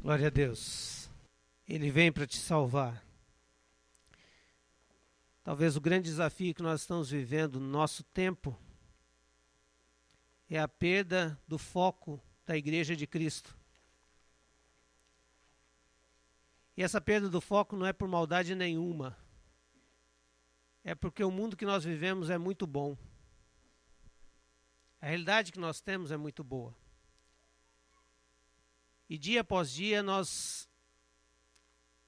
Glória a Deus. Ele vem para te salvar. Talvez o grande desafio que nós estamos vivendo no nosso tempo é a perda do foco da Igreja de Cristo. E essa perda do foco não é por maldade nenhuma. É porque o mundo que nós vivemos é muito bom. A realidade que nós temos é muito boa. E dia após dia nós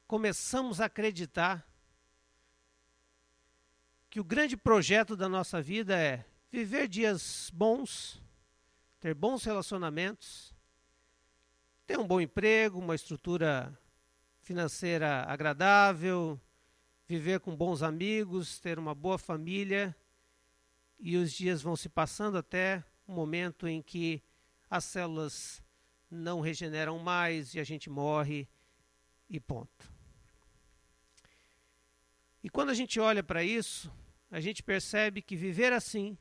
começamos a acreditar que o grande projeto da nossa vida é viver dias bons, ter bons relacionamentos, ter um bom emprego, uma estrutura financeira agradável, viver com bons amigos, ter uma boa família, e os dias vão se passando até o momento em que as células não regeneram mais e a gente morre e ponto. E quando a gente olha para isso, a gente percebe que viver assim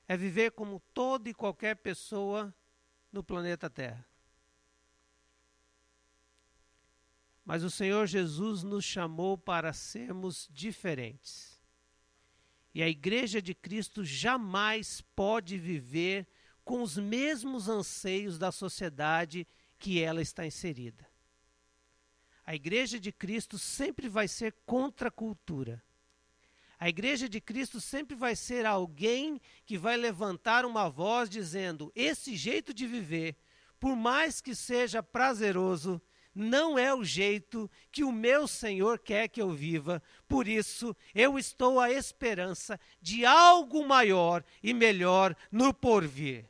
é viver como toda e qualquer pessoa no planeta Terra. Mas o Senhor Jesus nos chamou para sermos diferentes. E a Igreja de Cristo jamais pode viver com os mesmos anseios da sociedade que ela está inserida. A Igreja de Cristo sempre vai ser contra a cultura. A Igreja de Cristo sempre vai ser alguém que vai levantar uma voz dizendo: esse jeito de viver, por mais que seja prazeroso, não é o jeito que o meu Senhor quer que eu viva. Por isso, eu estou à esperança de algo maior e melhor no porvir.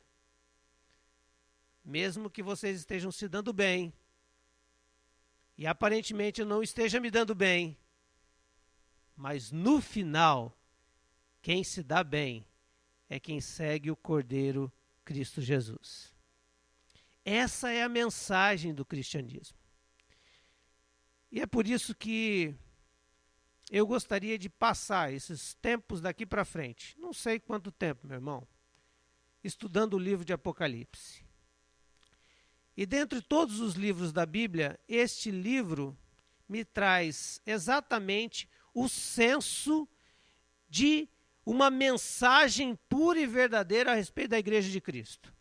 Mesmo que vocês estejam se dando bem, e aparentemente eu não esteja me dando bem, mas no final, quem se dá bem é quem segue o Cordeiro Cristo Jesus. Essa é a mensagem do cristianismo. E é por isso que eu gostaria de passar esses tempos daqui para frente, não sei quanto tempo, meu irmão, estudando o livro de Apocalipse. E dentre todos os livros da Bíblia, este livro me traz exatamente o senso de uma mensagem pura e verdadeira a respeito da Igreja de Cristo.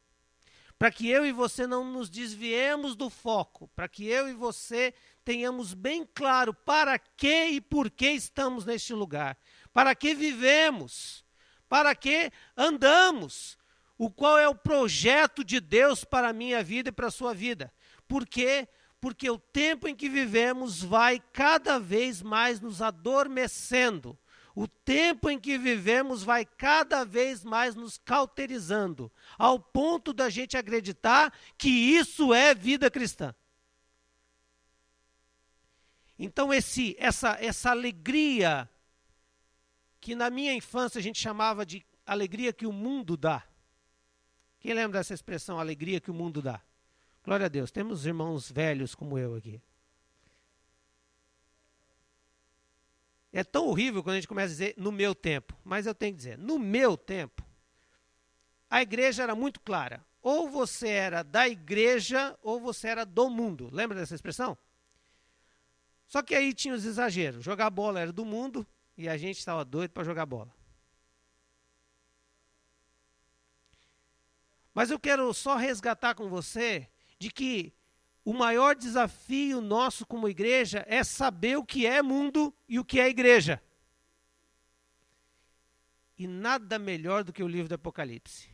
Para que eu e você não nos desviemos do foco, para que eu e você tenhamos bem claro para que e por que estamos neste lugar, para que vivemos, para que andamos, o qual é o projeto de Deus para a minha vida e para a sua vida. Por quê? Porque o tempo em que vivemos vai cada vez mais nos adormecendo. O tempo em que vivemos vai cada vez mais nos cauterizando, ao ponto da gente acreditar que isso é vida cristã. Então essa alegria, que na minha infância a gente chamava de alegria que o mundo dá. Quem lembra dessa expressão, alegria que o mundo dá? Glória a Deus, temos irmãos velhos como eu aqui. É tão horrível quando a gente começa a dizer no meu tempo, mas eu tenho que dizer, no meu tempo, a igreja era muito clara. Ou você era da igreja ou você era do mundo. Lembra dessa expressão? Só que aí tinha os exageros. Jogar bola era do mundo e a gente estava doido para jogar bola. Mas eu quero só resgatar com você de que o maior desafio nosso como igreja é saber o que é mundo e o que é igreja. E nada melhor do que o livro do Apocalipse.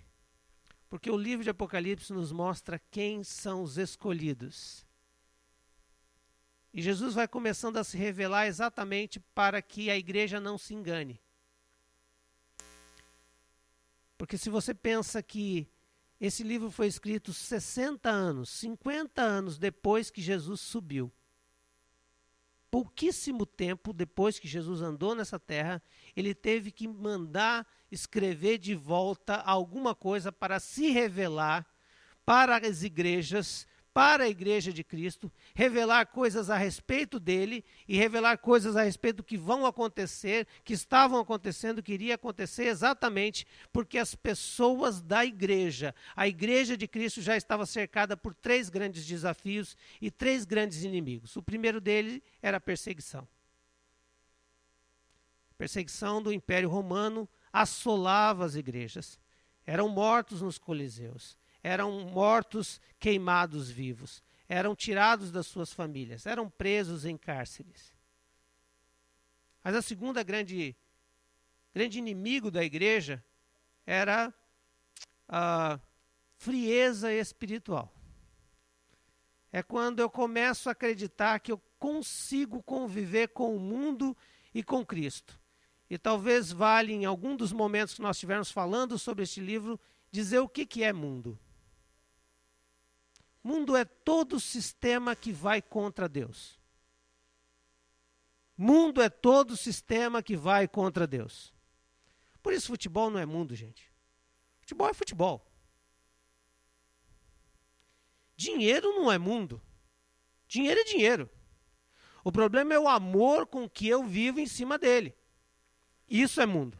Porque o livro de Apocalipse nos mostra quem são os escolhidos. E Jesus vai começando a se revelar exatamente para que a igreja não se engane. Porque se você pensa que esse livro foi escrito 60 anos, 50 anos depois que Jesus subiu. Pouquíssimo tempo depois que Jesus andou nessa terra, ele teve que mandar escrever de volta alguma coisa para se revelar para as igrejas, para a igreja de Cristo, revelar coisas a respeito dele e revelar coisas a respeito do que vão acontecer, que estavam acontecendo, que iria acontecer exatamente porque as pessoas da igreja, a igreja de Cristo já estava cercada por 3 grandes desafios e 3 grandes inimigos. O primeiro deles era a perseguição. A perseguição do Império Romano assolava as igrejas. Eram mortos nos coliseus. Eram mortos queimados vivos, eram tirados das suas famílias, eram presos em cárceres. Mas a segunda grande inimigo da igreja era a frieza espiritual. É quando eu começo a acreditar que eu consigo conviver com o mundo e com Cristo. E talvez valha, em algum dos momentos que nós estivermos falando sobre este livro, dizer o que é mundo. Mundo é todo sistema que vai contra Deus. Mundo é todo sistema que vai contra Deus. Por isso futebol não é mundo, gente. Futebol é futebol. Dinheiro não é mundo. Dinheiro é dinheiro. O problema é o amor com que eu vivo em cima dele. Isso é mundo.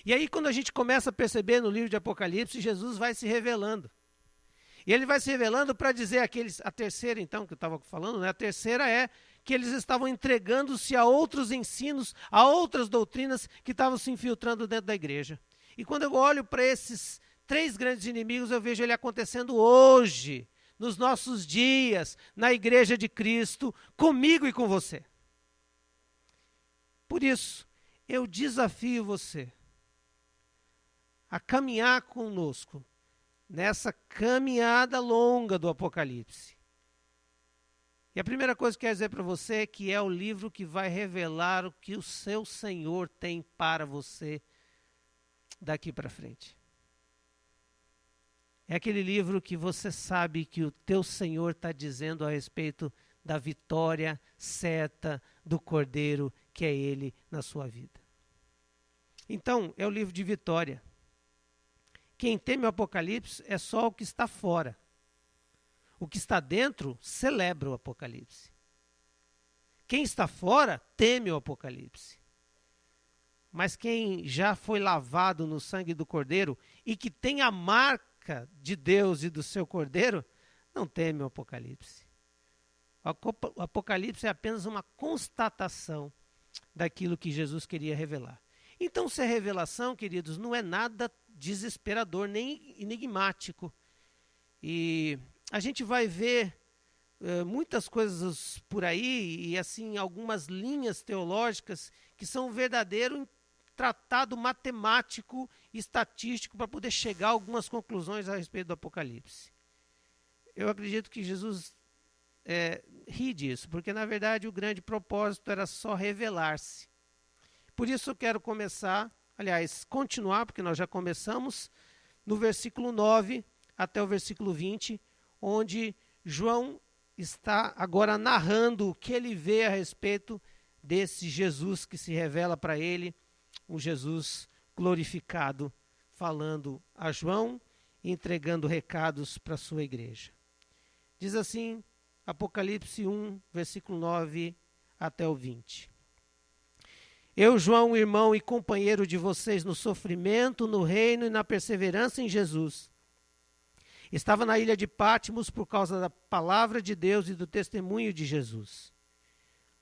E aí quando a gente começa a perceber no livro de Apocalipse, Jesus vai se revelando. E ele vai se revelando para dizer a terceira então, que eu estava falando, né? A terceira é que eles estavam entregando-se a outros ensinos, a outras doutrinas que estavam se infiltrando dentro da igreja. E quando eu olho para esses 3 grandes inimigos, eu vejo ele acontecendo hoje, nos nossos dias, na igreja de Cristo, comigo e com você. Por isso, eu desafio você a caminhar conosco nessa caminhada longa do Apocalipse. E a primeira coisa que eu quero dizer para você é que é o livro que vai revelar o que o seu Senhor tem para você daqui para frente. É aquele livro que você sabe que o teu Senhor está dizendo a respeito da vitória certa do Cordeiro, que é Ele na sua vida. Então, é o livro de vitória. Quem teme o Apocalipse é só o que está fora. O que está dentro celebra o Apocalipse. Quem está fora teme o Apocalipse. Mas quem já foi lavado no sangue do Cordeiro e que tem a marca de Deus e do seu Cordeiro, não teme o Apocalipse. O Apocalipse é apenas uma constatação daquilo que Jesus queria revelar. Então, se a revelação, queridos, não é nada desesperador, nem enigmático. E a gente vai ver muitas coisas por aí, e assim, algumas linhas teológicas que são um verdadeiro tratado matemático e estatístico para poder chegar a algumas conclusões a respeito do Apocalipse. Eu acredito que Jesus ri disso, porque na verdade o grande propósito era só revelar-se. Por isso eu quero continuar, porque nós já começamos, no versículo 9 até o versículo 20, onde João está agora narrando o que ele vê a respeito desse Jesus que se revela para ele, um Jesus glorificado, falando a João e entregando recados para a sua igreja. Diz assim, Apocalipse 1, versículo 9 até o 20. Eu, João, irmão e companheiro de vocês no sofrimento, no reino e na perseverança em Jesus, estava na ilha de Patmos por causa da palavra de Deus e do testemunho de Jesus.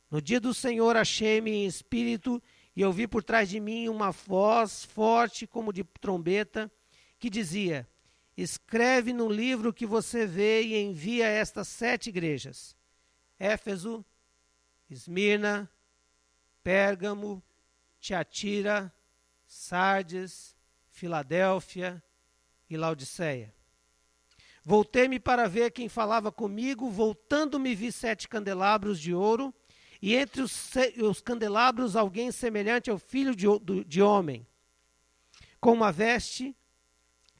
No dia do Senhor achei-me em espírito e ouvi por trás de mim uma voz forte como de trombeta que dizia: escreve no livro que você vê e envia a estas 7 igrejas: Éfeso, Esmirna, Pérgamo, Tiatira, Sardes, Filadélfia e Laodiceia. Voltei-me para ver quem falava comigo, voltando-me vi 7 candelabros de ouro, e entre os candelabros alguém semelhante ao filho de homem, com uma veste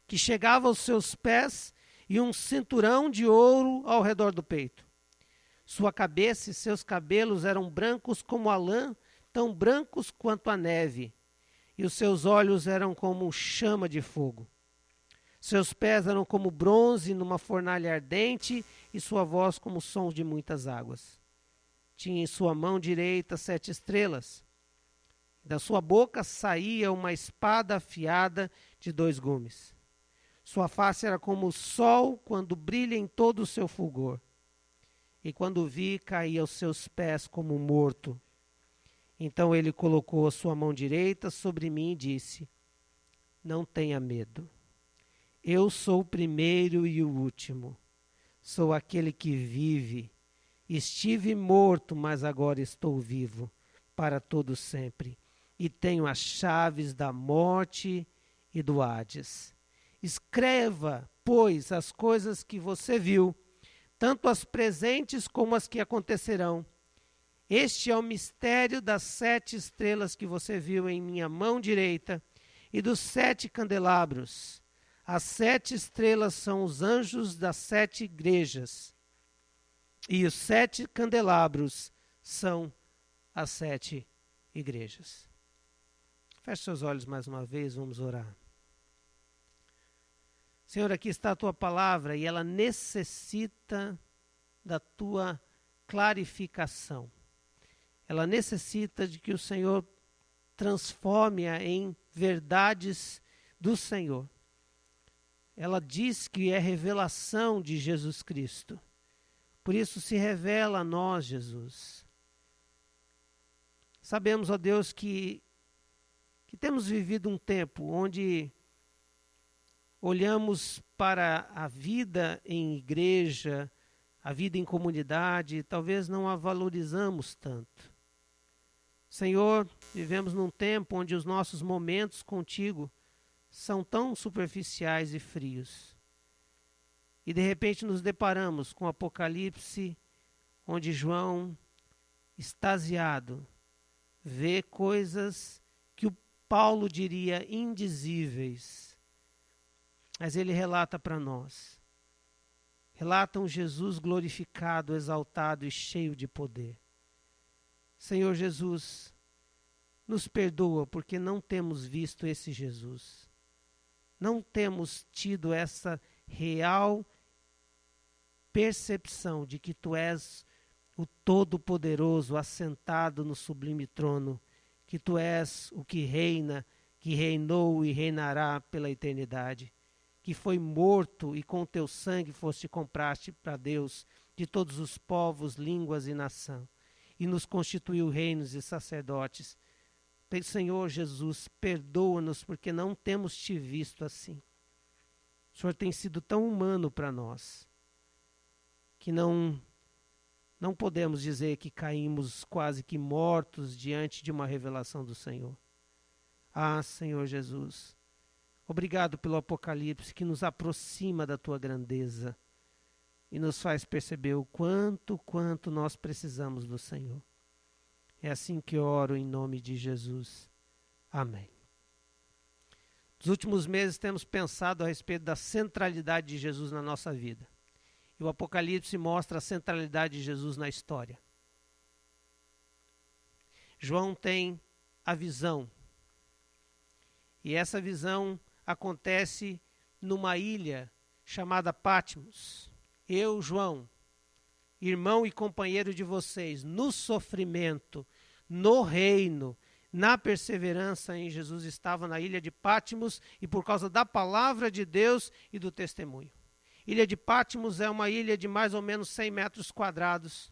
que chegava aos seus pés e um cinturão de ouro ao redor do peito. Sua cabeça e seus cabelos eram brancos como a lã, tão brancos quanto a neve, e os seus olhos eram como chama de fogo. Seus pés eram como bronze numa fornalha ardente, e sua voz como o som de muitas águas. Tinha em sua mão direita 7 estrelas. Da sua boca saía uma espada afiada de 2 gumes. Sua face era como o sol quando brilha em todo o seu fulgor. E quando vi, caía aos seus pés como morto. Então ele colocou a sua mão direita sobre mim e disse: Não tenha medo. Eu sou o primeiro e o último. Sou aquele que vive. Estive morto, mas agora estou vivo, para todo sempre. E tenho as chaves da morte e do Hades. Escreva, pois, as coisas que você viu, tanto as presentes como as que acontecerão. Este é o mistério das 7 estrelas que você viu em minha mão direita e dos 7 candelabros. As 7 estrelas são os anjos das 7 igrejas. E os 7 candelabros são as 7 igrejas. Feche seus olhos mais uma vez, vamos orar. Senhor, aqui está a tua palavra e ela necessita da tua clarificação. Ela necessita de que o Senhor transforme-a em verdades do Senhor. Ela diz que é revelação de Jesus Cristo. Por isso se revela a nós, Jesus. Sabemos, ó Deus, que temos vivido um tempo onde olhamos para a vida em igreja, a vida em comunidade, e talvez não a valorizamos tanto. Senhor, vivemos num tempo onde os nossos momentos contigo são tão superficiais e frios. E de repente nos deparamos com o Apocalipse, onde João, extasiado, vê coisas que o Paulo diria indizíveis. Mas ele relata para nós. Relata um Jesus glorificado, exaltado e cheio de poder. Senhor Jesus, nos perdoa porque não temos visto esse Jesus. Não temos tido essa real percepção de que Tu és o Todo-Poderoso assentado no sublime trono, que Tu és o que reina, que reinou e reinará pela eternidade, que foi morto e com Teu sangue foste compraste para Deus de todos os povos, línguas e nação, e nos constituiu reinos e sacerdotes. Senhor Jesus, perdoa-nos porque não temos Te visto assim. O Senhor tem sido tão humano para nós que não podemos dizer que caímos quase que mortos diante de uma revelação do Senhor. Ah, Senhor Jesus, obrigado pelo Apocalipse que nos aproxima da Tua grandeza e nos faz perceber o quanto nós precisamos do Senhor. É assim que oro em nome de Jesus. Amém. Nos últimos meses temos pensado a respeito da centralidade de Jesus na nossa vida. E o Apocalipse mostra a centralidade de Jesus na história. João tem a visão. E essa visão acontece numa ilha chamada Patmos. Eu, João, irmão e companheiro de vocês, no sofrimento, no reino, na perseverança em Jesus, estava na ilha de Patmos e por causa da palavra de Deus e do testemunho. Ilha de Patmos é uma ilha de mais ou menos 100 metros quadrados.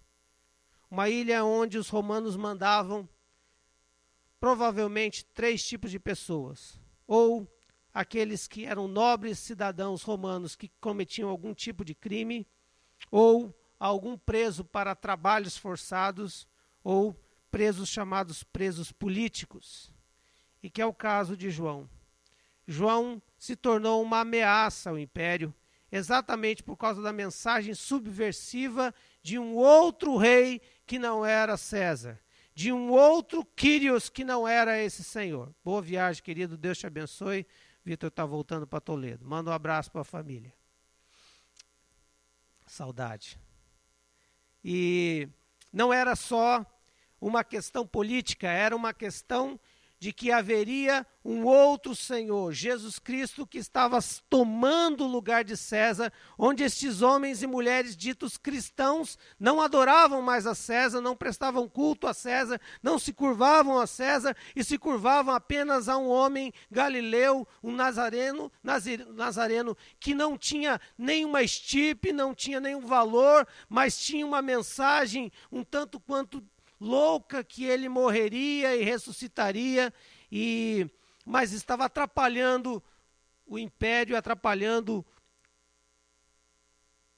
Uma ilha onde os romanos mandavam provavelmente 3 tipos de pessoas. Ou aqueles que eram nobres cidadãos romanos que cometiam algum tipo de crime, ou algum preso para trabalhos forçados, ou presos chamados presos políticos. E que é o caso de João. João se tornou uma ameaça ao império, exatamente por causa da mensagem subversiva de um outro rei que não era César, de um outro Quírios que não era esse Senhor. Boa viagem, querido, Deus te abençoe. Vitor está voltando para Toledo. Manda um abraço para a família. Saudade. E não era só uma questão política, era uma questão de que haveria um outro Senhor, Jesus Cristo, que estava tomando o lugar de César, onde estes homens e mulheres ditos cristãos não adoravam mais a César, não prestavam culto a César, não se curvavam a César e se curvavam apenas a um homem galileu, um nazareno, que não tinha nenhuma estirpe, não tinha nenhum valor, mas tinha uma mensagem um tanto quanto louca, que ele morreria e ressuscitaria, mas estava atrapalhando o império, atrapalhando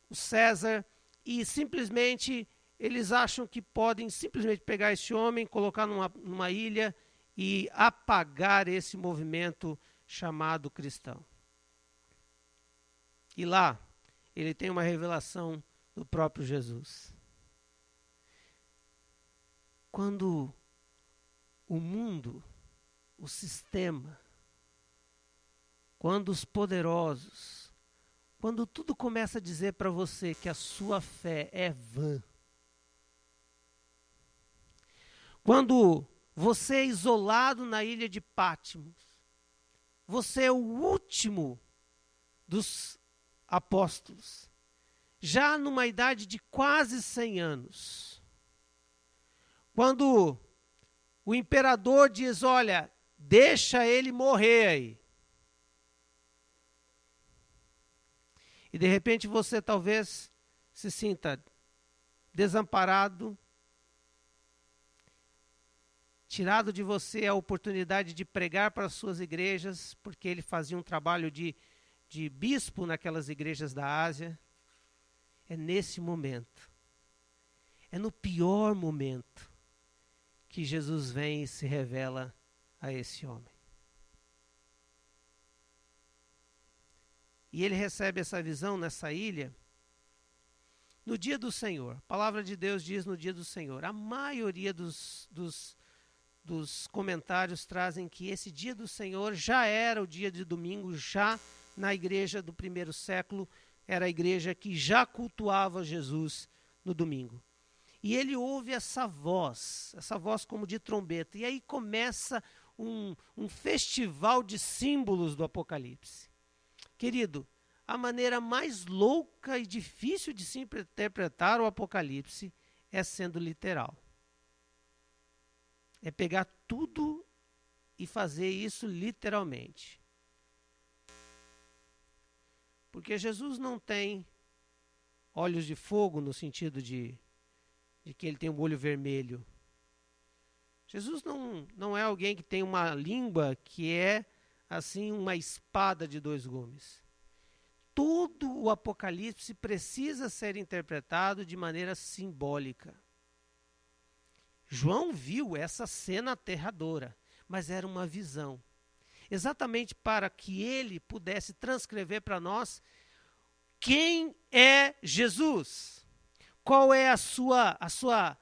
o César, e simplesmente eles acham que podem simplesmente pegar esse homem, colocar numa ilha e apagar esse movimento chamado cristão. E lá ele tem uma revelação do próprio Jesus. Quando o mundo, o sistema, quando os poderosos, quando tudo começa a dizer para você que a sua fé é vã, quando você é isolado na ilha de Patmos, você é o último dos apóstolos, já numa idade de quase 100 anos, quando o imperador diz, olha, deixa ele morrer aí. E de repente você talvez se sinta desamparado, tirado de você a oportunidade de pregar para as suas igrejas, porque ele fazia um trabalho de bispo naquelas igrejas da Ásia. É nesse momento, é no pior momento, que Jesus vem e se revela a esse homem. E ele recebe essa visão nessa ilha no dia do Senhor. A palavra de Deus diz no dia do Senhor. A maioria dos comentários trazem que esse dia do Senhor já era o dia de domingo, já na igreja do primeiro século, era a igreja que já cultuava Jesus no domingo. E ele ouve essa voz como de trombeta. E aí começa um festival de símbolos do Apocalipse. Querido, a maneira mais louca e difícil de se interpretar o Apocalipse é sendo literal. É pegar tudo e fazer isso literalmente. Porque Jesus não tem olhos de fogo no sentido de que ele tem um olho vermelho. Jesus não é alguém que tem uma língua que é assim uma espada de 2 gumes. Todo o Apocalipse precisa ser interpretado de maneira simbólica. João viu essa cena aterradora, mas era uma visão. Exatamente para que ele pudesse transcrever para nós quem é Jesus. Qual é a sua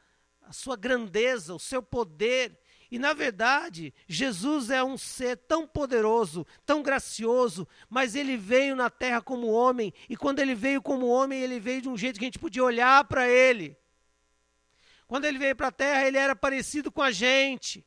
grandeza, o seu poder. E, na verdade, Jesus é um ser tão poderoso, tão gracioso, mas ele veio na terra como homem. E quando ele veio como homem, ele veio de um jeito que a gente podia olhar para ele. Quando ele veio para a terra, ele era parecido com a gente.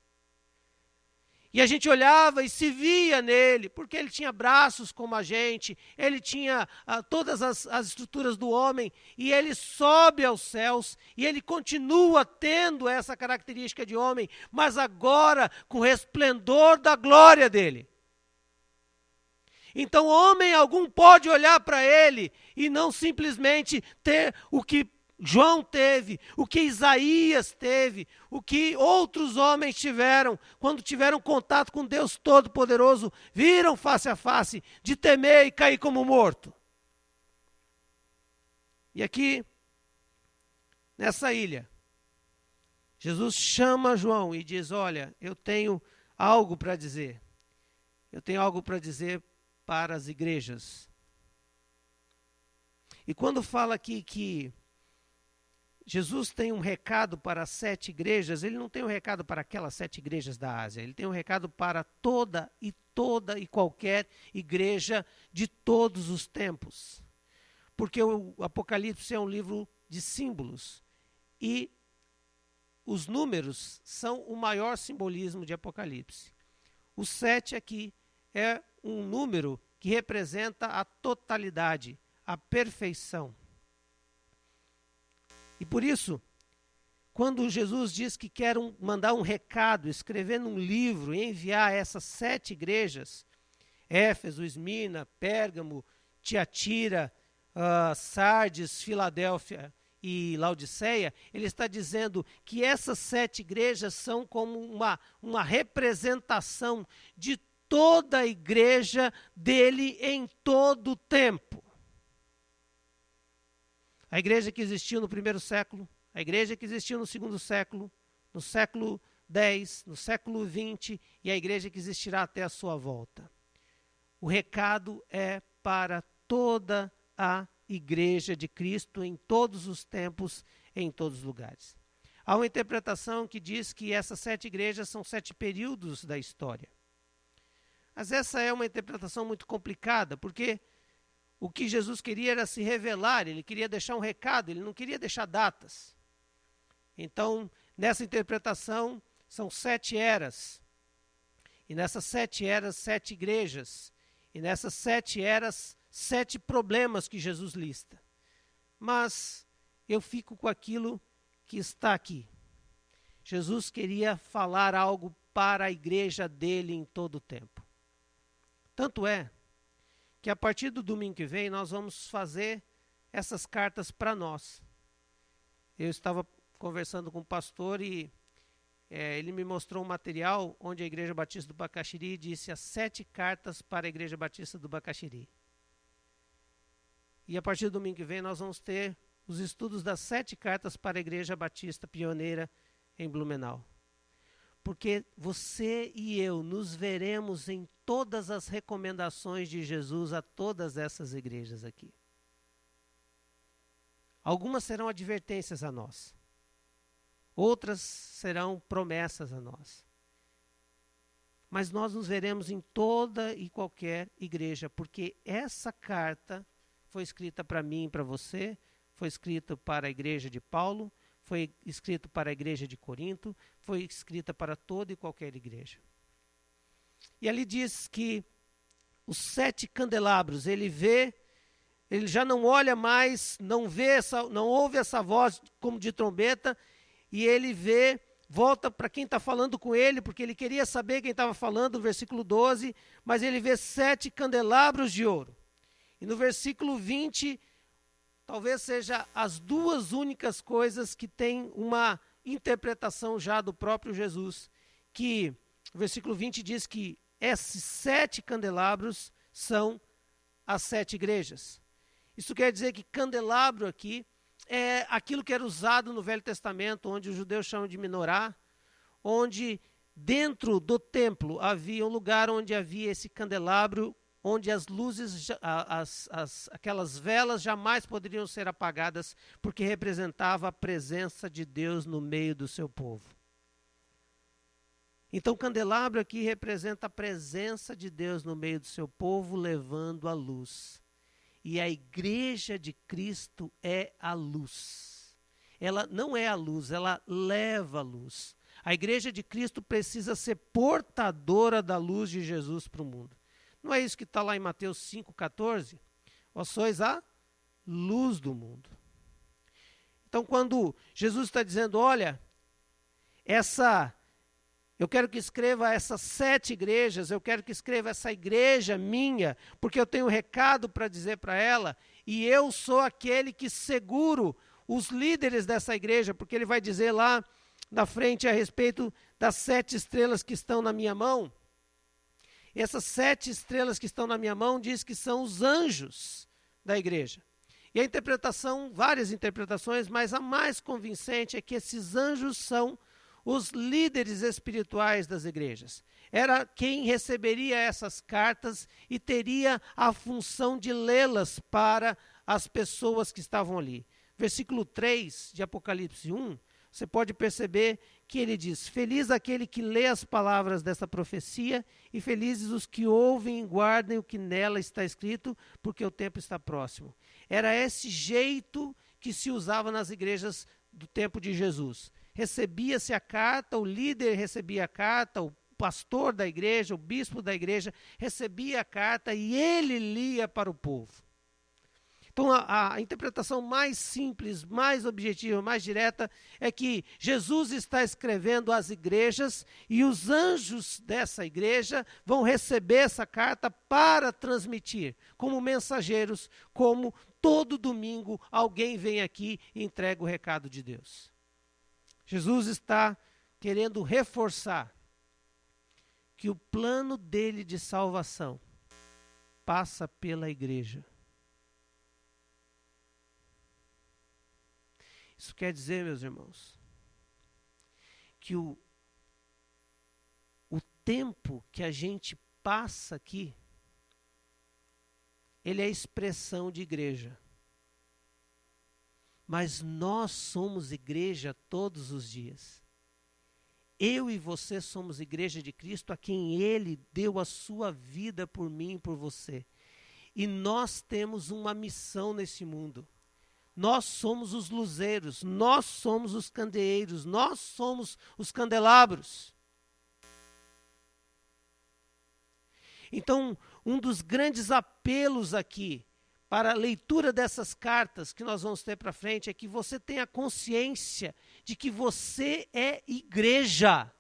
E a gente olhava e se via nele, porque ele tinha braços como a gente, ele tinha todas as estruturas do homem, e ele sobe aos céus, e ele continua tendo essa característica de homem, mas agora com o resplendor da glória dele. Então homem algum pode olhar para ele e não simplesmente ter o que João teve, o que Isaías teve, o que outros homens tiveram, quando tiveram contato com Deus Todo-Poderoso, viram face a face, de temer e cair como morto. E aqui, nessa ilha, Jesus chama João e diz, olha, eu tenho algo para dizer. Eu tenho algo para dizer para as igrejas. E quando fala aqui que Jesus tem um recado para as 7 igrejas, ele não tem um recado para aquelas 7 igrejas da Ásia, ele tem um recado para toda e qualquer igreja de todos os tempos. Porque o Apocalipse é um livro de símbolos e os números são o maior simbolismo de Apocalipse. O 7 aqui é um número que representa a totalidade, a perfeição. E por isso, quando Jesus diz que quer mandar um recado, escrever num livro e enviar essas 7 igrejas, Éfeso, Esmirna, Pérgamo, Tiatira, Sardes, Filadélfia e Laodiceia, ele está dizendo que essas 7 igrejas são como uma representação de toda a igreja dele em todo o tempo. A igreja que existiu no primeiro século, a igreja que existiu no segundo século, no século X, no século XX e a igreja que existirá até a sua volta. O recado é para toda a igreja de Cristo em todos os tempos, em todos os lugares. Há uma interpretação que diz que essas 7 igrejas são 7 períodos da história. Mas essa é uma interpretação muito complicada, porque o que Jesus queria era se revelar, ele queria deixar um recado, ele não queria deixar datas. Então, nessa interpretação, são 7 eras. E nessas 7 eras, 7 igrejas. E nessas 7 eras, 7 problemas que Jesus lista. Mas eu fico com aquilo que está aqui. Jesus queria falar algo para a igreja dele em todo o tempo. Tanto é que a partir do domingo que vem nós vamos fazer essas cartas para nós. Eu estava conversando com o pastor e ele me mostrou um material onde a Igreja Batista do Bacaxiri disse as 7 cartas para a Igreja Batista do Bacaxiri. E a partir do domingo que vem nós vamos ter os estudos das 7 cartas para a Igreja Batista Pioneira em Blumenau. Porque você e eu nos veremos em todas as recomendações de Jesus a todas essas igrejas aqui. Algumas serão advertências a nós. Outras serão promessas a nós. Mas nós nos veremos em toda e qualquer igreja, porque essa carta foi escrita para mim e para você, foi escrita para a igreja de Paulo, foi escrito para a igreja de Corinto, foi escrita para toda e qualquer igreja. E ali diz que os 7 candelabros, ele já não olha mais, não ouve essa voz como de trombeta, e ele volta para quem está falando com ele, porque ele queria saber quem estava falando, no versículo 12, mas ele vê 7 candelabros de ouro. E no versículo 20, talvez seja as 2 únicas coisas que tem uma interpretação já do próprio Jesus, que o versículo 20 diz que esses 7 candelabros são as 7 igrejas. Isso quer dizer que candelabro aqui é aquilo que era usado no Velho Testamento, onde os judeus chamam de menorá, onde dentro do templo havia um lugar onde havia esse candelabro, onde as luzes, aquelas velas jamais poderiam ser apagadas, porque representava a presença de Deus no meio do seu povo. Então, o candelabro aqui representa a presença de Deus no meio do seu povo, levando a luz. E a igreja de Cristo é a luz. Ela não é a luz, ela leva a luz. A igreja de Cristo precisa ser portadora da luz de Jesus para o mundo. Não é isso que está lá em Mateus 5,14? Vós sois a luz do mundo. Então, quando Jesus está dizendo, olha, eu quero que escreva essas 7 igrejas, eu quero que escreva essa igreja minha, porque eu tenho um recado para dizer para ela, e eu sou aquele que seguro os líderes dessa igreja, porque ele vai dizer lá na frente a respeito das 7 estrelas que estão na minha mão. Essas 7 estrelas que estão na minha mão diz que são os anjos da igreja. E a interpretação, várias interpretações, mas a mais convincente é que esses anjos são os líderes espirituais das igrejas. Era quem receberia essas cartas e teria a função de lê-las para as pessoas que estavam ali. Versículo 3 de Apocalipse 1, você pode perceber que ele diz, feliz aquele que lê as palavras dessa profecia e felizes os que ouvem e guardem o que nela está escrito, porque o tempo está próximo. Era esse jeito que se usava nas igrejas do tempo de Jesus. Recebia-se a carta, o líder recebia a carta, o pastor da igreja, o bispo da igreja, recebia a carta e ele lia para o povo. Então, a interpretação mais simples, mais objetiva, mais direta é que Jesus está escrevendo às igrejas e os anjos dessa igreja vão receber essa carta para transmitir, como mensageiros, como todo domingo alguém vem aqui e entrega o recado de Deus. Jesus está querendo reforçar que o plano dele de salvação passa pela igreja. Isso quer dizer, meus irmãos, que o tempo que a gente passa aqui, ele é expressão de igreja. Mas nós somos igreja todos os dias. Eu e você somos igreja de Cristo, a quem Ele deu a sua vida por mim e por você. E nós temos uma missão nesse mundo. Nós somos os luzeiros, nós somos os candeeiros, nós somos os candelabros. Então, um dos grandes apelos aqui para a leitura dessas cartas que nós vamos ter para frente é que você tenha consciência de que você é igreja.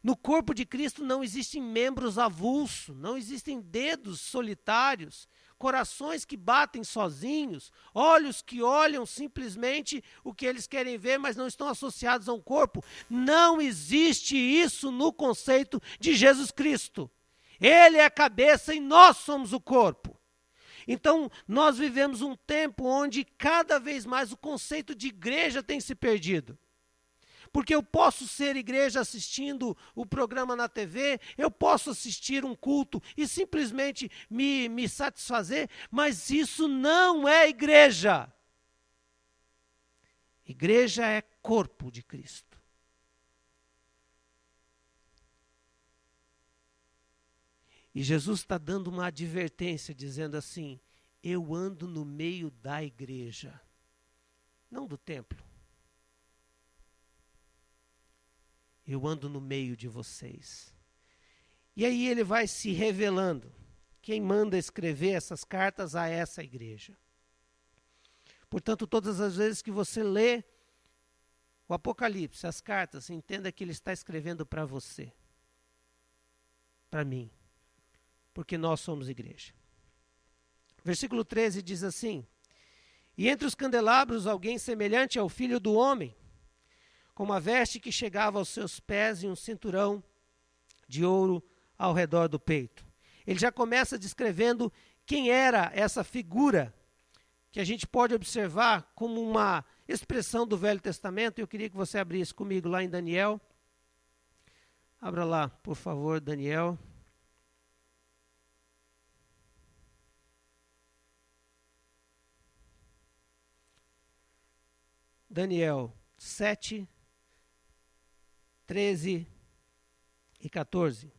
No corpo de Cristo não existem membros avulsos, não existem dedos solitários, corações que batem sozinhos, olhos que olham simplesmente o que eles querem ver, mas não estão associados a um corpo. Não existe isso no conceito de Jesus Cristo. Ele é a cabeça e nós somos o corpo. Então, nós vivemos um tempo onde cada vez mais o conceito de igreja tem se perdido. Porque eu posso ser igreja assistindo o programa na TV, eu posso assistir um culto e simplesmente me satisfazer, mas isso não é igreja. Igreja é corpo de Cristo. E Jesus está dando uma advertência, dizendo assim: eu ando no meio da igreja, não do templo. Eu ando no meio de vocês. E aí ele vai se revelando. Quem manda escrever essas cartas a essa igreja. Portanto, todas as vezes que você lê o Apocalipse, as cartas, entenda que ele está escrevendo para você. Para mim. Porque nós somos igreja. Versículo 13 diz assim: e entre os candelabros alguém semelhante ao Filho do Homem, com uma veste que chegava aos seus pés e um cinturão de ouro ao redor do peito. Ele já começa descrevendo quem era essa figura, que a gente pode observar como uma expressão do Velho Testamento. Eu queria que você abrisse comigo lá em Daniel. Abra lá, por favor, Daniel. Daniel 7, 13 e 14.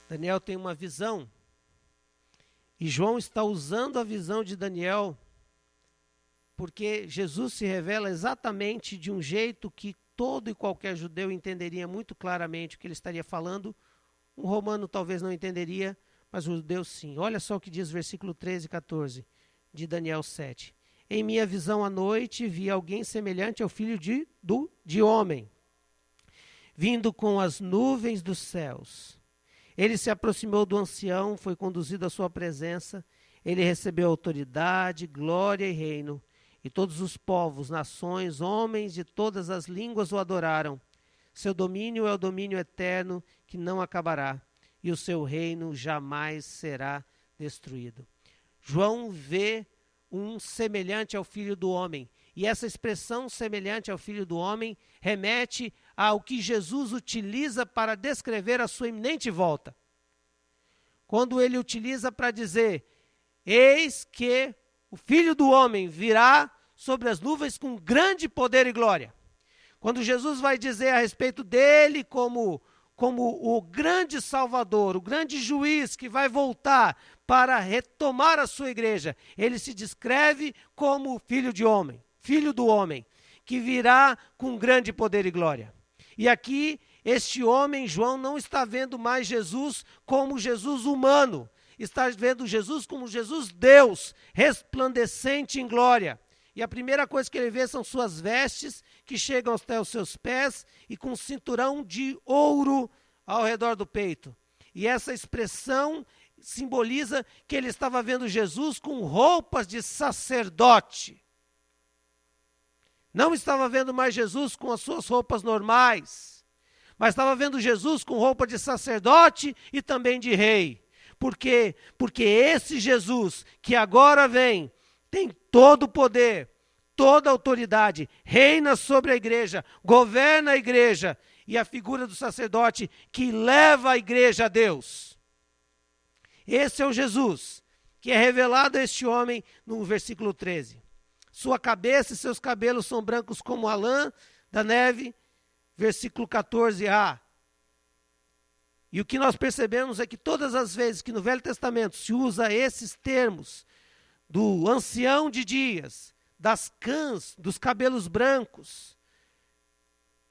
Daniel tem uma visão, e João está usando a visão de Daniel, porque Jesus se revela exatamente de um jeito que todo e qualquer judeu entenderia muito claramente o que ele estaria falando. Um romano talvez não entenderia, mas o judeu sim. Olha só o que diz o versículo 13 e 14 de Daniel 7. Em minha visão à noite vi alguém semelhante ao Filho de homem, vindo com as nuvens dos céus. Ele se aproximou do ancião, foi conduzido à sua presença. Ele recebeu autoridade, glória e reino. E todos os povos, nações, homens de todas as línguas o adoraram. Seu domínio é o domínio eterno que não acabará, e o seu reino jamais será destruído. João vê um semelhante ao Filho do Homem, e essa expressão semelhante ao Filho do Homem remete ao que Jesus utiliza para descrever a sua iminente volta. Quando ele utiliza para dizer: eis que o Filho do Homem virá sobre as nuvens com grande poder e glória. Quando Jesus vai dizer a respeito dele como o grande Salvador, o grande juiz que vai voltar para retomar a sua igreja. Ele se descreve como filho do homem, que virá com grande poder e glória. E aqui, este homem, João, não está vendo mais Jesus como Jesus humano, está vendo Jesus como Jesus Deus, resplandecente em glória. E a primeira coisa que ele vê são suas vestes, que chegam até os seus pés, e com um cinturão de ouro ao redor do peito. E essa expressão simboliza que ele estava vendo Jesus com roupas de sacerdote. Não estava vendo mais Jesus com as suas roupas normais, mas estava vendo Jesus com roupa de sacerdote e também de rei. Por quê? Porque esse Jesus que agora vem, tem todo o poder, toda a autoridade, reina sobre a igreja, governa a igreja, e a figura do sacerdote que leva a igreja a Deus. Esse é o Jesus que é revelado a este homem no versículo 13. Sua cabeça e seus cabelos são brancos como a lã da neve, versículo 14a. E o que nós percebemos é que todas as vezes que no Velho Testamento se usa esses termos, do ancião de dias, das cãs, dos cabelos brancos,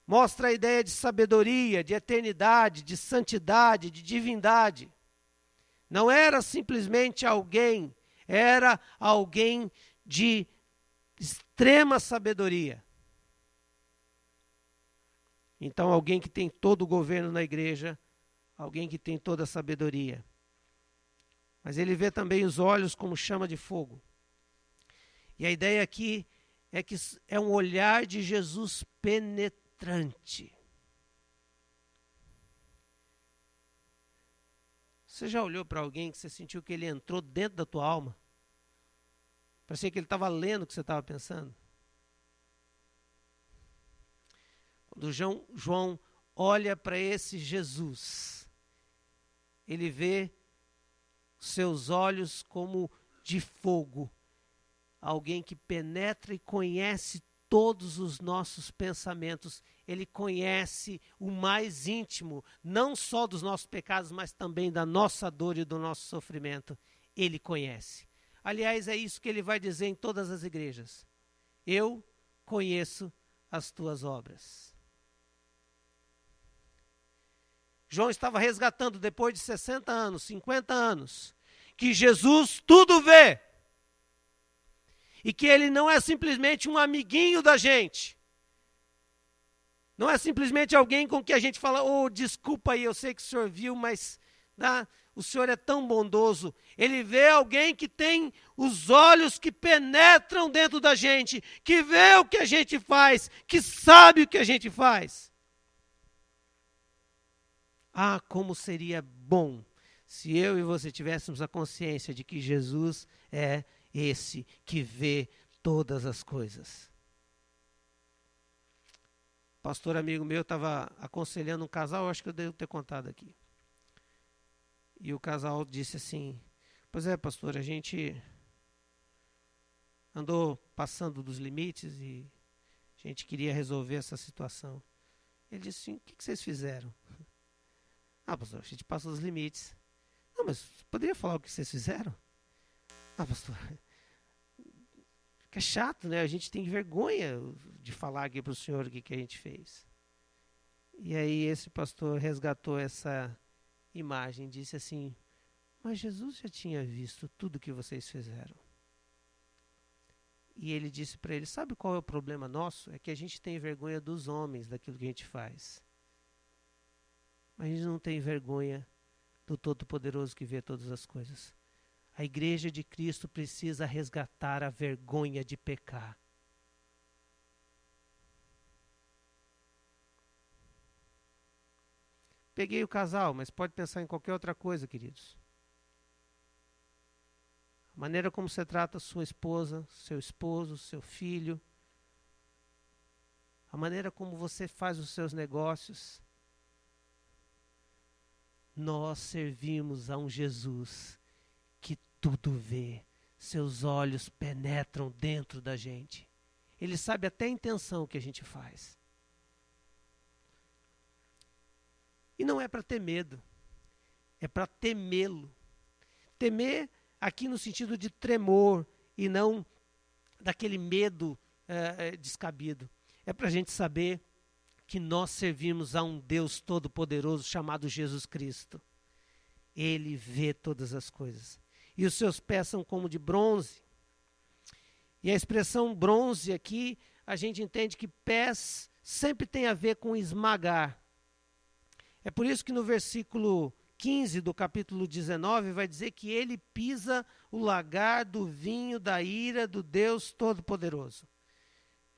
mostra a ideia de sabedoria, de eternidade, de santidade, de divindade. Não era simplesmente alguém, era alguém de extrema sabedoria. Então, alguém que tem todo o governo na igreja, alguém que tem toda a sabedoria. Mas ele vê também os olhos como chama de fogo. E a ideia aqui é que é um olhar de Jesus penetrante. Você já olhou para alguém que você sentiu que ele entrou dentro da tua alma? Parecia que ele estava lendo o que você estava pensando. Quando João olha para esse Jesus, ele vê seus olhos como de fogo. Alguém que penetra e conhece todos os nossos pensamentos. Ele conhece o mais íntimo, não só dos nossos pecados, mas também da nossa dor e do nosso sofrimento. Ele conhece. Aliás, é isso que ele vai dizer em todas as igrejas. Eu conheço as tuas obras. João estava resgatando, depois de 60 anos, 50 anos, que Jesus tudo vê. E que ele não é simplesmente um amiguinho da gente. Não é simplesmente alguém com que a gente fala, oh, desculpa aí, eu sei que o senhor viu, mas o senhor é tão bondoso. Ele vê alguém que tem os olhos que penetram dentro da gente, que vê o que a gente faz, que sabe o que a gente faz. Ah, como seria bom se eu e você tivéssemos a consciência de que Jesus é esse que vê todas as coisas. Pastor amigo meu estava aconselhando um casal, acho que eu devo ter contado aqui. E o casal disse assim, pois é, pastor, a gente andou passando dos limites e a gente queria resolver essa situação. Ele disse assim, o que vocês fizeram? Ah, pastor, a gente passou dos limites. Não, mas poderia falar o que vocês fizeram? Ah, pastor, fica chato, né? A gente tem vergonha de falar aqui para o senhor o que a gente fez. E aí esse pastor resgatou essa imagem, disse assim, mas Jesus já tinha visto tudo que vocês fizeram. E ele disse para ele, sabe qual é o problema nosso? É que a gente tem vergonha dos homens, daquilo que a gente faz. Mas a gente não tem vergonha do Todo-Poderoso que vê todas as coisas. A igreja de Cristo precisa resgatar a vergonha de pecar. Peguei o casal, mas pode pensar em qualquer outra coisa, queridos. A maneira como você trata sua esposa, seu esposo, seu filho. A maneira como você faz os seus negócios. Nós servimos a um Jesus que tudo vê. Seus olhos penetram dentro da gente. Ele sabe até a intenção que a gente faz. E não é para ter medo, é para temê-lo. Temer aqui no sentido de tremor e não daquele medo descabido. É para a gente saber que nós servimos a um Deus todo-poderoso chamado Jesus Cristo. Ele vê todas as coisas. E os seus pés são como de bronze. E a expressão bronze aqui, a gente entende que pés sempre tem a ver com esmagar. É por isso que no versículo 15 do capítulo 19 vai dizer que ele pisa o lagar do vinho da ira do Deus Todo-Poderoso.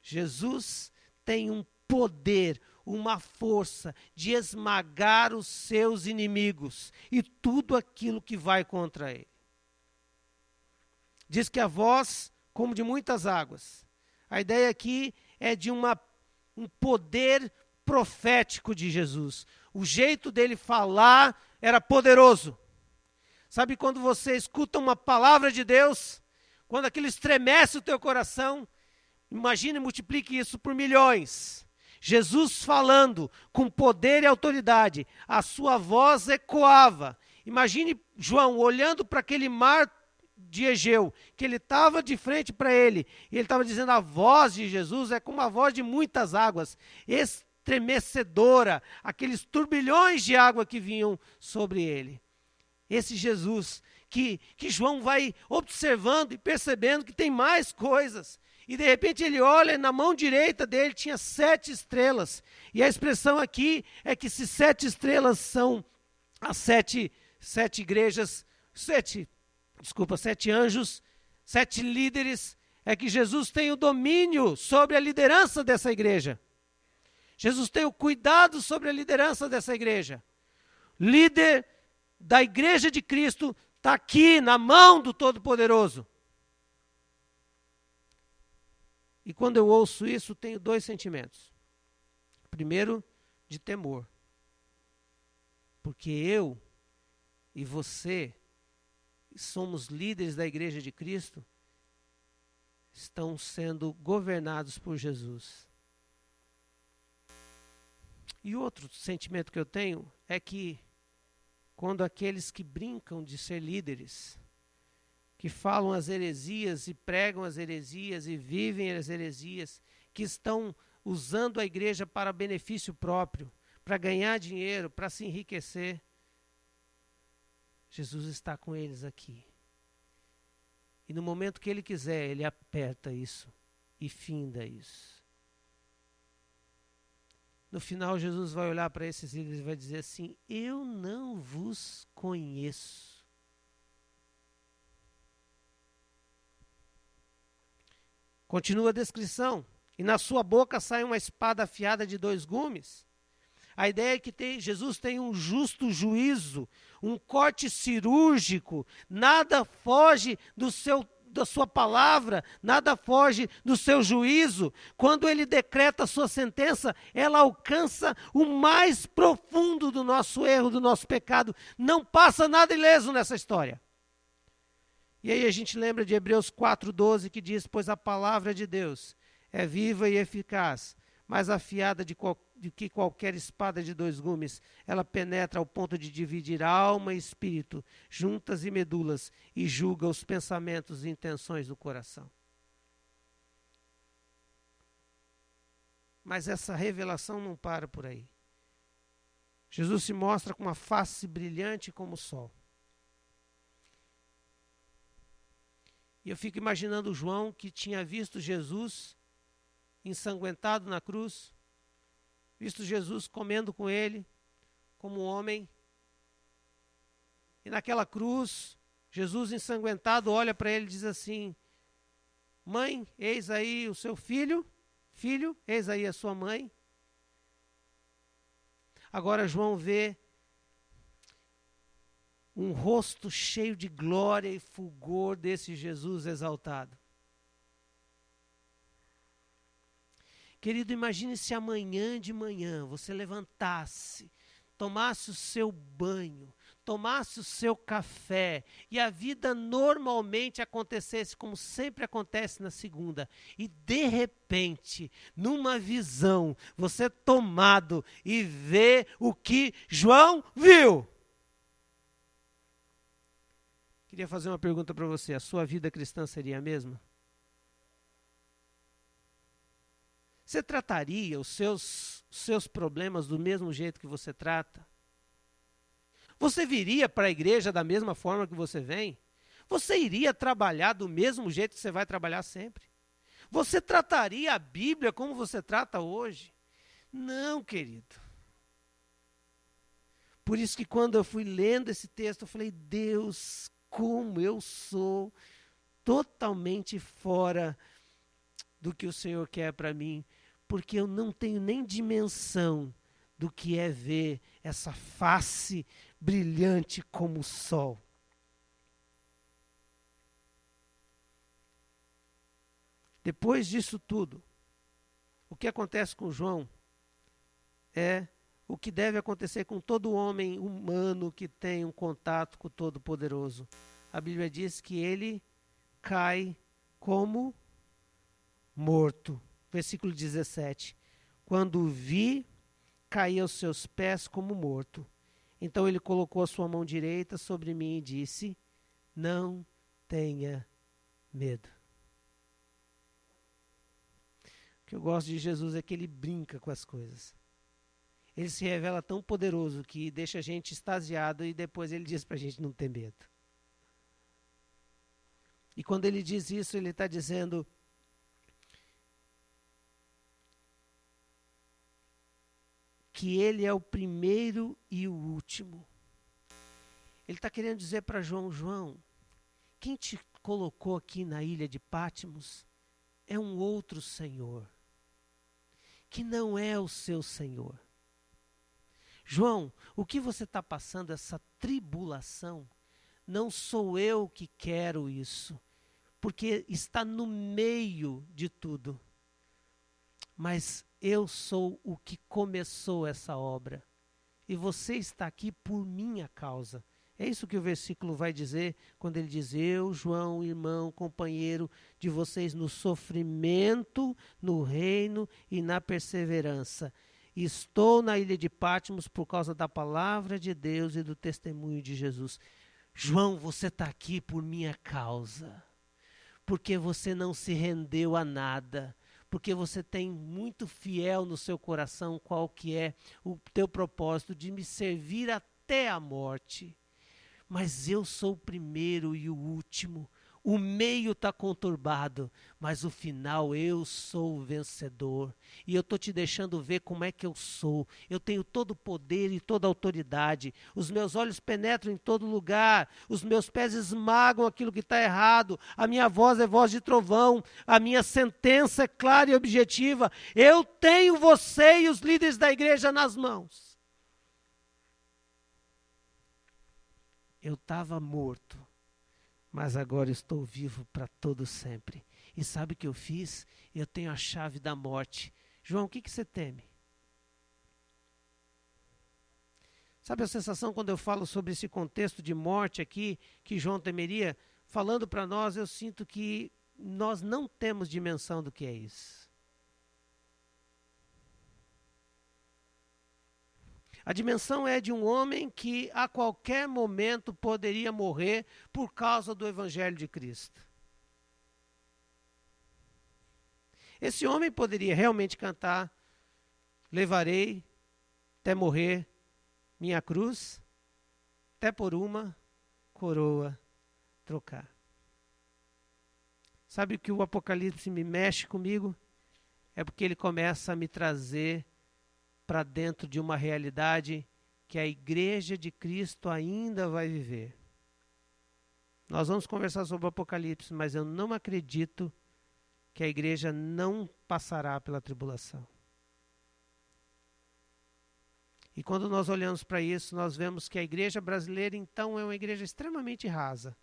Jesus tem um poder, uma força de esmagar os seus inimigos e tudo aquilo que vai contra ele. Diz que a voz, como de muitas águas. A ideia aqui é de um poder profético de Jesus. O jeito dele falar era poderoso. Sabe quando você escuta uma palavra de Deus, quando aquilo estremece o teu coração? Imagine e multiplique isso por milhões. Jesus falando com poder e autoridade, a sua voz ecoava. Imagine João olhando para aquele mar de Egeu, que ele estava de frente para ele, e ele estava dizendo, a voz de Jesus é como a voz de muitas águas, estremecedora, aqueles turbilhões de água que vinham sobre ele. Esse Jesus que João vai observando e percebendo que tem mais coisas. E de repente ele olha, na mão direita dele tinha 7 estrelas. E a expressão aqui é que se 7 estrelas são as 7 igrejas, 7 anjos, 7 líderes, é que Jesus tem o domínio sobre a liderança dessa igreja. Jesus tem o cuidado sobre a liderança dessa igreja. Líder da igreja de Cristo está aqui na mão do Todo-Poderoso. E quando eu ouço isso, tenho 2 sentimentos. Primeiro, de temor. Porque eu e você somos líderes da igreja de Cristo, estão sendo governados por Jesus. E outro sentimento que eu tenho é que quando aqueles que brincam de ser líderes, que falam as heresias e pregam as heresias e vivem as heresias, que estão usando a igreja para benefício próprio, para ganhar dinheiro, para se enriquecer, Jesus está com eles aqui. E no momento que ele quiser, ele aperta isso e finda isso. No final, Jesus vai olhar para esses líderes e vai dizer assim, eu não vos conheço. Continua a descrição. E na sua boca sai uma espada afiada de 2 gumes. A ideia é que Jesus tem um justo juízo, um corte cirúrgico. Nada foge da sua palavra, nada foge do seu juízo. Quando ele decreta a sua sentença, ela alcança o mais profundo do nosso erro, do nosso pecado. Não passa nada ileso nessa história. E aí a gente lembra de Hebreus 4:12 que diz, pois a palavra de Deus é viva e eficaz, mais afiada de que qualquer espada de 2 gumes, ela penetra ao ponto de dividir alma e espírito, juntas e medulas, e julga os pensamentos e intenções do coração. Mas essa revelação não para por aí. Jesus se mostra com uma face brilhante como o sol. E eu fico imaginando João, que tinha visto Jesus ensanguentado na cruz, visto Jesus comendo com ele, como um homem. E naquela cruz, Jesus ensanguentado olha para ele e diz assim, mãe, eis aí o seu filho, eis aí a sua mãe. Agora João vê um rosto cheio de glória e fulgor desse Jesus exaltado. Querido, imagine se amanhã de manhã você levantasse, tomasse o seu banho, tomasse o seu café e a vida normalmente acontecesse como sempre acontece na segunda. E de repente, numa visão, você tomado e vê o que João viu. queria fazer uma pergunta para você. A sua vida cristã seria a mesma? Você trataria os seus problemas do mesmo jeito que você trata? Você viria para a igreja da mesma forma que você vem? Você iria trabalhar do mesmo jeito que você vai trabalhar sempre? Você trataria a Bíblia como você trata hoje? Não, querido. Por isso que quando eu fui lendo esse texto, eu falei, Deus, como eu sou totalmente fora do que o Senhor quer para mim, porque eu não tenho nem dimensão do que é ver essa face brilhante como o sol. Depois disso tudo, o que acontece com João é o que deve acontecer com todo homem humano que tem um contato com o Todo-Poderoso. A Bíblia diz que ele cai como morto. Versículo 17. Quando vi, caí aos seus pés como morto. Então ele colocou a sua mão direita sobre mim e disse, não tenha medo. O que eu gosto de Jesus é que ele brinca com as coisas. Ele se revela tão poderoso que deixa a gente extasiado e depois ele diz para a gente não ter medo. E quando ele diz isso, ele está dizendo que ele é o primeiro e o último. Ele está querendo dizer para João, João, quem te colocou aqui na ilha de Patmos é um outro Senhor, que não é o seu Senhor. João, o que você está passando, essa tribulação, não sou eu que quero isso, porque está no meio de tudo. Mas eu sou o que começou essa obra. E você está aqui por minha causa. É isso que o versículo vai dizer, quando ele diz, eu, João, irmão, companheiro de vocês no sofrimento, no reino e na perseverança. Estou na ilha de Patmos por causa da palavra de Deus e do testemunho de Jesus. João, você está aqui por minha causa, porque você não se rendeu a nada, porque você tem muito fiel no seu coração qual que é o teu propósito de me servir até a morte. Mas eu sou o primeiro e o último. O meio está conturbado, mas o final eu sou o vencedor. E eu estou te deixando ver como é que eu sou. Eu tenho todo o poder e toda a autoridade. Os meus olhos penetram em todo lugar. Os meus pés esmagam aquilo que está errado. A minha voz é voz de trovão. A minha sentença é clara e objetiva. Eu tenho você e os líderes da igreja nas mãos. Eu estava morto, mas agora estou vivo para todo sempre. E sabe o que eu fiz? Eu tenho a chave da morte. João, o que você teme? Sabe a sensação quando eu falo sobre esse contexto de morte aqui, que João temeria? Falando para nós, eu sinto que nós não temos dimensão do que é isso. A dimensão é de um homem que a qualquer momento poderia morrer por causa do Evangelho de Cristo. Esse homem poderia realmente cantar, levarei até morrer minha cruz, até por uma coroa trocar. Sabe o que o Apocalipse me mexe comigo? É porque ele começa a me trazer para dentro de uma realidade que a igreja de Cristo ainda vai viver. Nós vamos conversar sobre o Apocalipse, mas eu não acredito que a igreja não passará pela tribulação. E quando nós olhamos para isso, nós vemos que a igreja brasileira, então, é uma igreja extremamente rasa.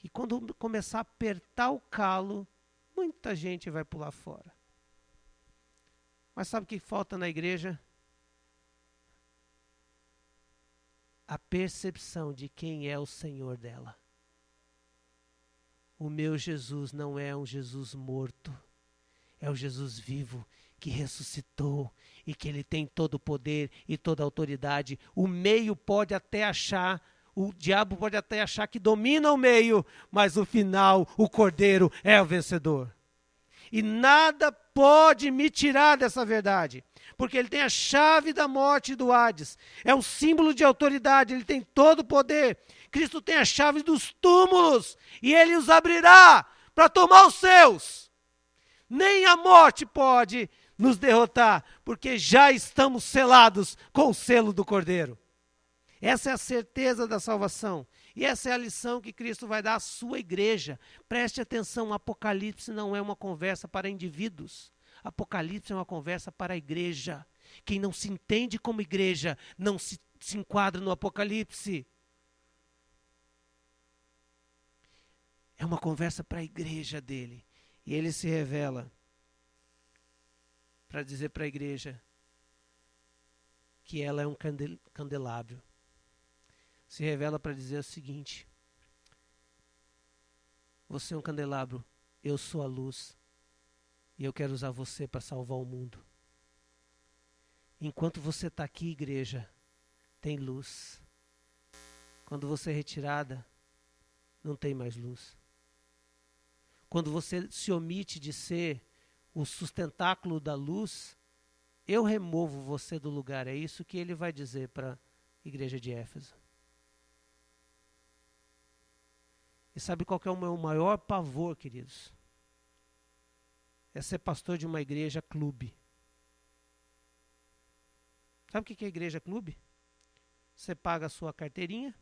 E quando começar a apertar o calo, muita gente vai pular fora. Mas sabe o que falta na igreja? A percepção de quem é o Senhor dela. O meu Jesus não é um Jesus morto, é o Jesus vivo que ressuscitou e que ele tem todo o poder e toda a autoridade. O meio pode até achar O diabo pode até achar que domina o meio, mas no final o Cordeiro é o vencedor. E nada pode me tirar dessa verdade, porque ele tem a chave da morte e do Hades. É um símbolo de autoridade, ele tem todo o poder. Cristo tem a chave dos túmulos e ele os abrirá para tomar os seus. Nem a morte pode nos derrotar, porque já estamos selados com o selo do Cordeiro. Essa é a certeza da salvação. E essa é a lição que Cristo vai dar à sua igreja. Preste atenção, o Apocalipse não é uma conversa para indivíduos. Apocalipse é uma conversa para a igreja. Quem não se entende como igreja não se enquadra no Apocalipse. É uma conversa para a igreja dele. E ele se revela para dizer para a igreja que ela é um candelabro. Se revela para dizer o seguinte: você é um candelabro, eu sou a luz, e eu quero usar você para salvar o mundo. Enquanto você está aqui, igreja, tem luz. Quando você é retirada, não tem mais luz. Quando você se omite de ser o sustentáculo da luz, eu removo você do lugar. É isso que ele vai dizer para a igreja de Éfeso. E sabe qual que é o meu maior pavor, queridos? É ser pastor de uma igreja clube. Sabe o que é igreja clube? Você paga a sua carteirinha,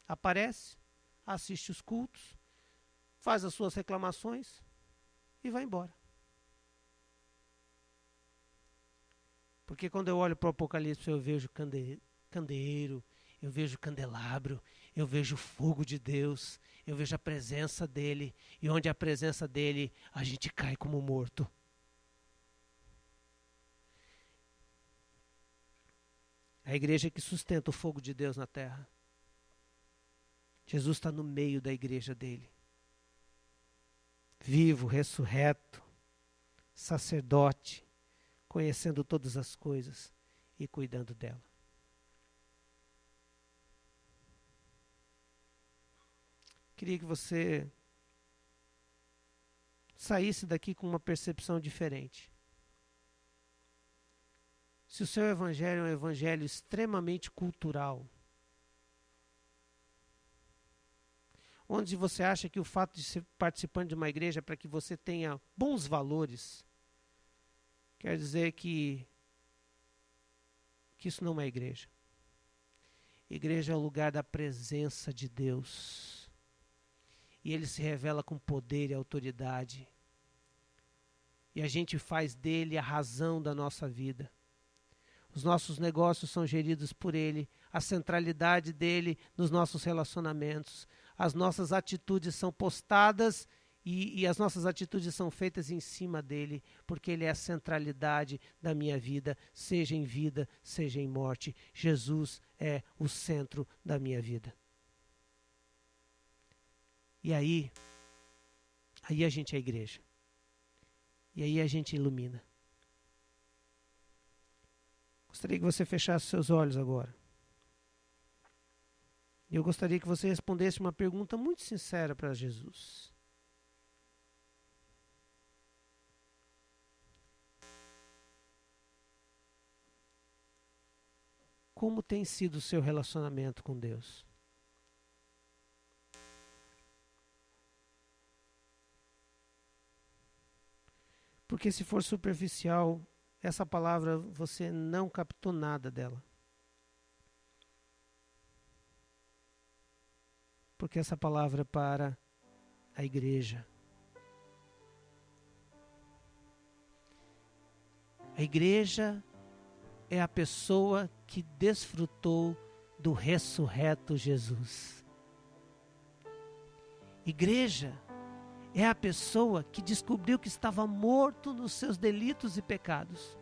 aparece, assiste os cultos, faz as suas reclamações e vai embora. Porque quando eu olho para o Apocalipse, eu vejo candeeiro, eu vejo candelabro, eu vejo o fogo de Deus, eu vejo a presença dele, e onde a presença dele, a gente cai como morto. A igreja que sustenta o fogo de Deus na terra. Jesus está no meio da igreja dele. Vivo, ressurreto, sacerdote, conhecendo todas as coisas e cuidando dela. Queria que você saísse daqui com uma percepção diferente. Se o seu evangelho é um evangelho extremamente cultural, onde você acha que o fato de ser participante de uma igreja é para que você tenha bons valores, quer dizer que isso não é igreja. Igreja é o lugar da presença de Deus. E ele se revela com poder e autoridade. E a gente faz dele a razão da nossa vida. Os nossos negócios são geridos por ele. A centralidade dele nos nossos relacionamentos. As nossas atitudes são postadas e as nossas atitudes são feitas em cima dele, porque ele é a centralidade da minha vida, seja em vida, seja em morte. Jesus é o centro da minha vida. E aí a gente é igreja. E aí a gente ilumina. Gostaria que você fechasse seus olhos agora. E eu gostaria que você respondesse uma pergunta muito sincera para Jesus. Como tem sido o seu relacionamento com Deus? Porque se for superficial, essa palavra você não captou nada dela. Porque essa palavra é para a igreja. A igreja é a pessoa que desfrutou do ressurreto Jesus. Igreja é a pessoa que descobriu que estava morto nos seus delitos e pecados.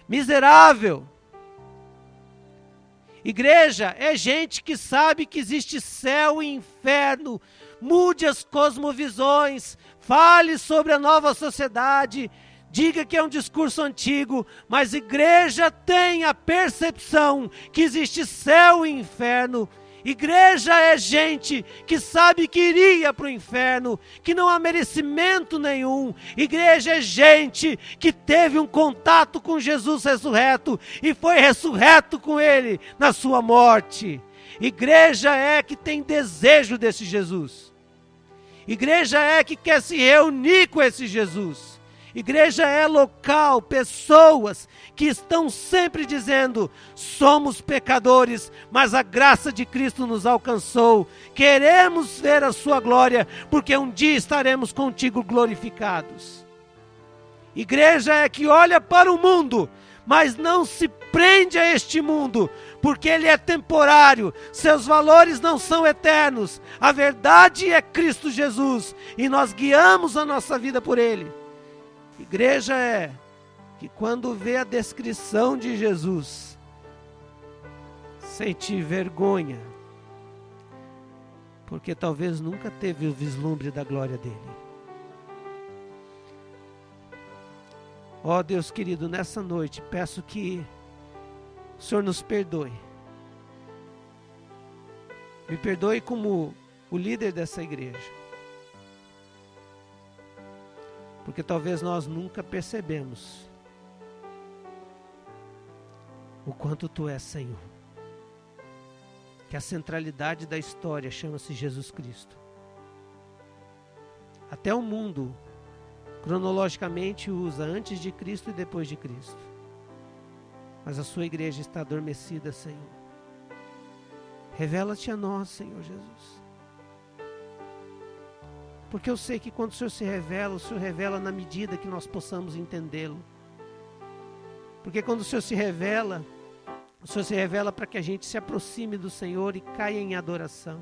Miserável! Igreja é gente que sabe que existe céu e inferno. Mude as cosmovisões, fale sobre a nova sociedade, diga que é um discurso antigo, mas igreja tem a percepção que existe céu e inferno. Igreja é gente que sabe que iria para o inferno, que não há merecimento nenhum. Igreja é gente que teve um contato com Jesus ressurreto e foi ressurreto com Ele na sua morte. Igreja é que tem desejo desse Jesus. Igreja é que quer se reunir com esse Jesus. Igreja é local, pessoas que estão sempre dizendo: somos pecadores, mas a graça de Cristo nos alcançou. Queremos ver a sua glória, porque um dia estaremos contigo glorificados. Igreja é que olha para o mundo, mas não se prende a este mundo, porque ele é temporário, seus valores não são eternos. A verdade é Cristo Jesus, e nós guiamos a nossa vida por Ele. Igreja é que quando vê a descrição de Jesus, sente vergonha, porque talvez nunca teve o vislumbre da glória dele. Ó Deus querido, nessa noite peço que o Senhor nos perdoe. Me perdoe como o líder dessa igreja. Porque talvez nós nunca percebemos o quanto Tu és Senhor. Que a centralidade da história chama-se Jesus Cristo. Até o mundo, cronologicamente, usa antes de Cristo e depois de Cristo. Mas a Sua igreja está adormecida, Senhor. Revela-te a nós, Senhor Jesus. Porque eu sei que quando o Senhor se revela na medida que nós possamos entendê-lo. Porque quando o Senhor se revela para que a gente se aproxime do Senhor e caia em adoração.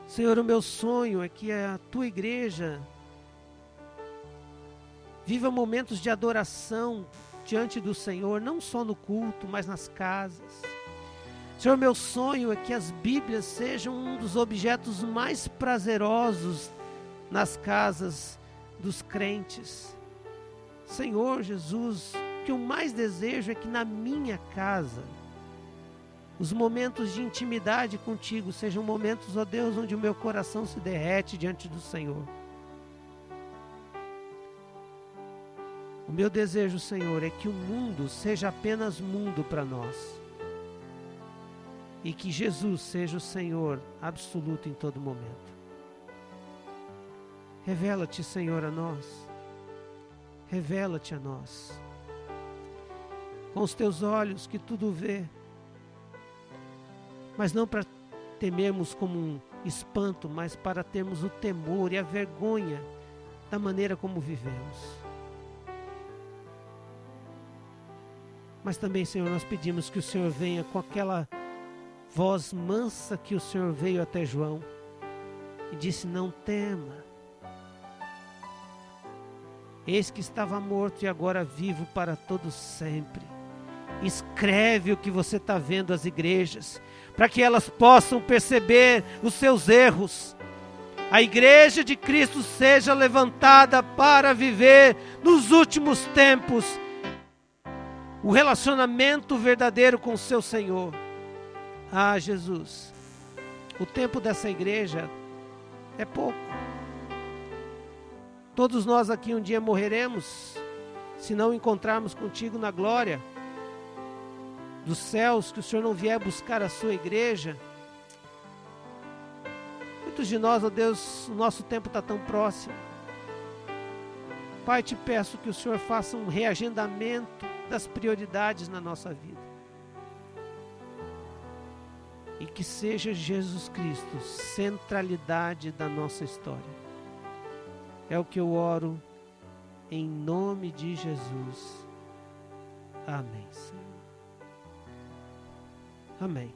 Senhor, o meu sonho é que a Tua igreja viva momentos de adoração diante do Senhor, não só no culto, mas nas casas. Senhor, meu sonho é que as Bíblias sejam um dos objetos mais prazerosos nas casas dos crentes. Senhor Jesus, o que eu mais desejo é que na minha casa, os momentos de intimidade contigo sejam momentos, ó Deus, onde o meu coração se derrete diante do Senhor. O meu desejo, Senhor, é que o mundo seja apenas mundo para nós. E que Jesus seja o Senhor absoluto em todo momento. Revela-te, Senhor, a nós. Revela-te a nós. Com os teus olhos que tudo vê. Mas não para temermos como um espanto, mas para termos o temor e a vergonha da maneira como vivemos. Mas também, Senhor, nós pedimos que o Senhor venha com aquela voz mansa que o Senhor veio até João e disse: não tema, eis que estava morto e agora vivo para todo sempre. Escreve o que você está vendo às igrejas, para que elas possam perceber os seus erros. A igreja de Cristo seja levantada para viver nos últimos tempos o relacionamento verdadeiro com o seu Senhor. Ah, Jesus, o tempo dessa igreja é pouco. Todos nós aqui um dia morreremos, se não encontrarmos contigo na glória dos céus, que o Senhor não vier buscar a sua igreja. Muitos de nós, ó Deus, o nosso tempo está tão próximo. Pai, te peço que o Senhor faça um reagendamento das prioridades na nossa vida. E que seja Jesus Cristo centralidade da nossa história. É o que eu oro em nome de Jesus. Amém, Senhor. Amém.